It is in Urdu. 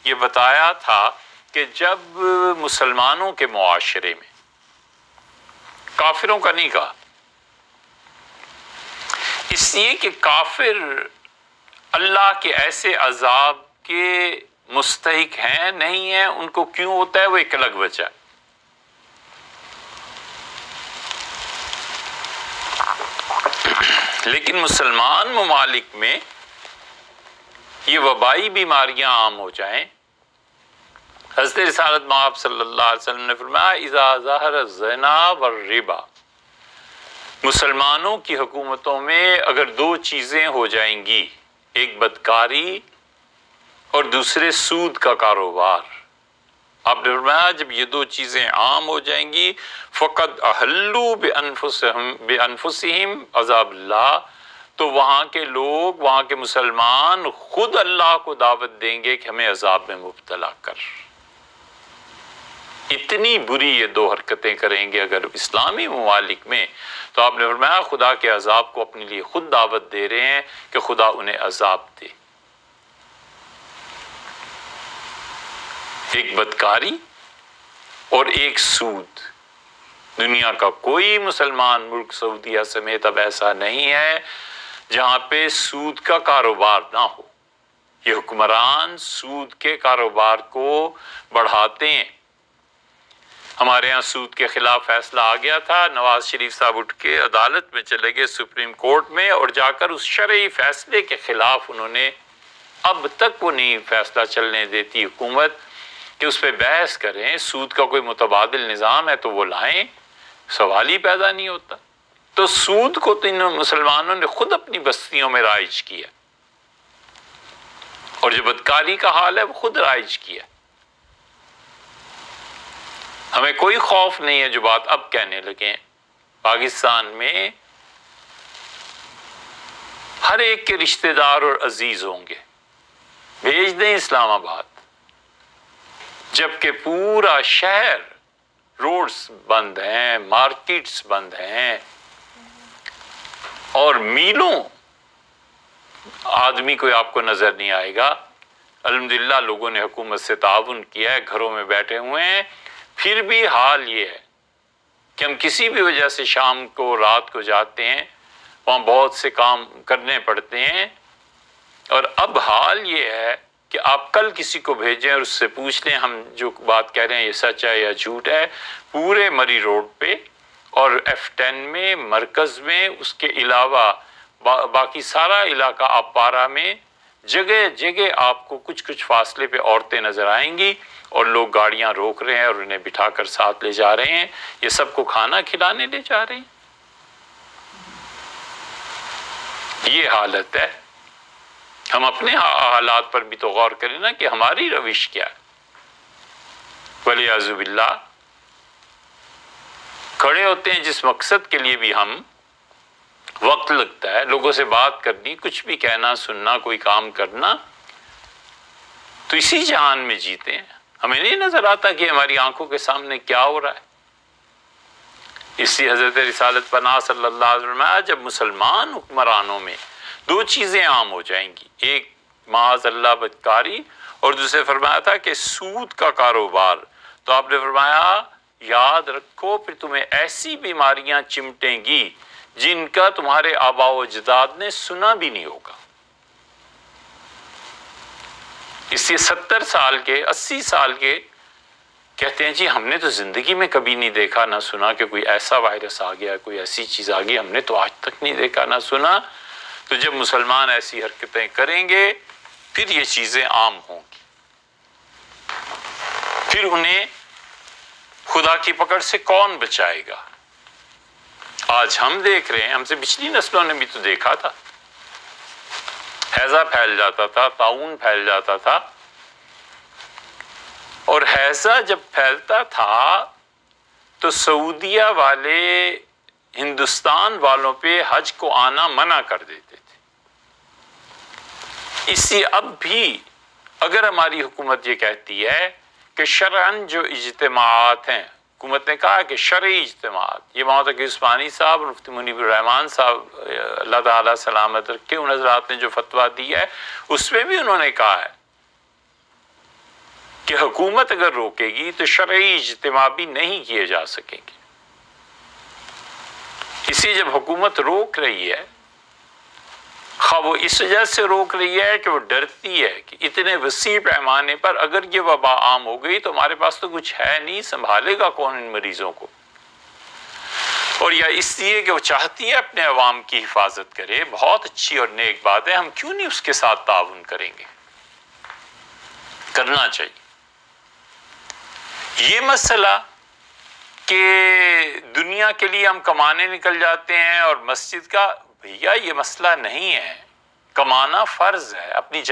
یہ بتایا تھا کہ جب مسلمانوں کے معاشرے میں، کافروں کا نہیں کہا، اس لیے کہ کافر اللہ کے ایسے عذاب کے مستحق ہیں نہیں ہیں، ان کو کیوں ہوتا ہے وہ ایک الگ وجہ ہے۔ لیکن مسلمان ممالک میں یہ وبائی بیماریاں عام ہو جائیں، حضرت رسالت مآب صلی اللہ علیہ وسلم نے فرمایا اذا ظہر الزنا والربا، مسلمانوں کی حکومتوں میں اگر دو چیزیں ہو جائیں گی، ایک بدکاری اور دوسرے سود کا کاروبار، آپ نے فرمایا جب یہ دو چیزیں عام ہو جائیں گی فقد احلوا بانفسہم عذاب اللہ، تو وہاں کے لوگ، وہاں کے مسلمان خود اللہ کو دعوت دیں گے کہ ہمیں عذاب میں مبتلا کر۔ اتنی بری یہ دو حرکتیں کریں گے اگر اسلامی ممالک میں، تو آپ نے فرمایا خدا کے عذاب کو اپنے لیے خود دعوت دے رہے ہیں کہ خدا انہیں عذاب دے۔ ایک بدکاری اور ایک سود۔ دنیا کا کوئی مسلمان ملک سعودیہ سمیت اب ایسا نہیں ہے جہاں پہ سود کا کاروبار نہ ہو۔ یہ حکمران سود کے کاروبار کو بڑھاتے ہیں۔ ہمارے ہاں سود کے خلاف فیصلہ آ گیا تھا، نواز شریف صاحب اٹھ کے عدالت میں چلے گئے سپریم کورٹ میں، اور جا کر اس شرعی فیصلے کے خلاف انہوں نے، اب تک وہ نہیں فیصلہ چلنے دیتی حکومت کہ اس پہ بحث کریں، سود کا کوئی متبادل نظام ہے تو وہ لائیں، سوال ہی پیدا نہیں ہوتا۔ تو سود کو تو ان مسلمانوں نے خود اپنی بستیوں میں رائج کیا، اور جو بدکاری کا حال ہے وہ خود رائج کیا۔ ہمیں کوئی خوف نہیں ہے جو بات اب کہنے لگے، پاکستان میں ہر ایک کے رشتہ دار اور عزیز ہوں گے، بھیج دیں اسلام آباد، جبکہ پورا شہر، روڈز بند ہیں، مارکیٹس بند ہیں، اور میلوں آدمی کوئی آپ کو نظر نہیں آئے گا۔ الحمدللہ لوگوں نے حکومت سے تعاون کیا ہے، گھروں میں بیٹھے ہوئے ہیں، پھر بھی حال یہ ہے کہ ہم کسی بھی وجہ سے شام کو، رات کو جاتے ہیں، وہاں بہت سے کام کرنے پڑتے ہیں، اور اب حال یہ ہے کہ آپ کل کسی کو بھیجیں اور اس سے پوچھ لیں ہم جو بات کہہ رہے ہیں یہ سچ ہے یا جھوٹ ہے، پورے مری روڈ پہ اور F10 میں، مرکز میں، اس کے علاوہ باقی سارا علاقہ آپارا میں، جگہ جگہ آپ کو کچھ کچھ فاصلے پہ عورتیں نظر آئیں گی، اور لوگ گاڑیاں روک رہے ہیں اور انہیں بٹھا کر ساتھ لے جا رہے ہیں، یہ سب کو کھانا کھلانے لے جا رہے ہیں۔ یہ حالت ہے۔ ہم اپنے حالات پر بھی تو غور کریں نا کہ ہماری روش کیا ہے۔ وَلِعِیَاذُ بِاللَّہ کھڑے ہوتے ہیں جس مقصد کے لیے بھی ہم، وقت لگتا ہے لوگوں سے بات کرنی، کچھ بھی کہنا، سننا، کوئی کام کرنا، تو اسی جہان میں جیتے ہیں، ہمیں نہیں نظر آتا کہ ہماری آنکھوں کے سامنے کیا ہو رہا ہے۔ اس لیے حضرت رسالت پناہ صلی اللہ علیہ وسلم جب مسلمان حکمرانوں میں دو چیزیں عام ہو جائیں گی، ایک معاذ اللہ بدکاری، اور دوسرے فرمایا تھا کہ سود کا کاروبار، تو آپ نے فرمایا یاد رکھو پھر تمہیں ایسی بیماریاں چمٹیں گی جن کا تمہارے آباء و اجداد نے سنا بھی نہیں ہوگا۔ اس لیے 70 سال کے، 80 سال کے کہتے ہیں جی ہم نے تو زندگی میں کبھی نہیں دیکھا نہ سنا کہ کوئی ایسا وائرس آ گیا، کوئی ایسی چیز آ گئی، ہم نے تو آج تک نہیں دیکھا نہ سنا۔ تو جب مسلمان ایسی حرکتیں کریں گے پھر یہ چیزیں عام ہوں گی، پھر انہیں خدا کی پکڑ سے کون بچائے گا؟ آج ہم دیکھ رہے ہیں، ہم سے پچھلی نسلوں نے بھی تو دیکھا تھا، ہیضہ پھیل جاتا تھا، طاعون پھیل جاتا تھا، اور ہیضہ جب پھیلتا تھا تو سعودیہ والے ہندوستان والوں پہ حج کو آنا منع کر دیتے تھے۔ اس لیے اب بھی اگر ہماری حکومت یہ کہتی ہے کہ شرعاً جو اجتماعات ہیں، حکومت نے کہا کہ شرعی اجتماعات، یہ مولانا تقی عثمانی صاحب اور مفتی منیب الرحمن صاحب اللہ تعالیٰ سلامت رکھے، ان حضرات نے جو فتویٰ دی ہے اس میں بھی انہوں نے کہا ہے کہ حکومت اگر روکے گی تو شرعی اجتماع بھی نہیں کیے جا سکیں گے۔ اسی جب حکومت روک رہی ہے، خواہ وہ اس وجہ سے روک رہی ہے کہ وہ ڈرتی ہے کہ اتنے وسیع پیمانے پر اگر یہ وبا عام ہو گئی تو ہمارے پاس تو کچھ ہے نہیں، سنبھالے گا کون ان مریضوں کو، اور یا اس لیے کہ وہ چاہتی ہے اپنے عوام کی حفاظت کرے، بہت اچھی اور نیک بات ہے، ہم کیوں نہیں اس کے ساتھ تعاون کریں گے؟ کرنا چاہیے۔ یہ مسئلہ کہ دنیا کے لیے ہم کمانے نکل جاتے ہیں اور مسجد کا، بھیا یہ مسئلہ نہیں ہے، کمانا فرض ہے، اپنی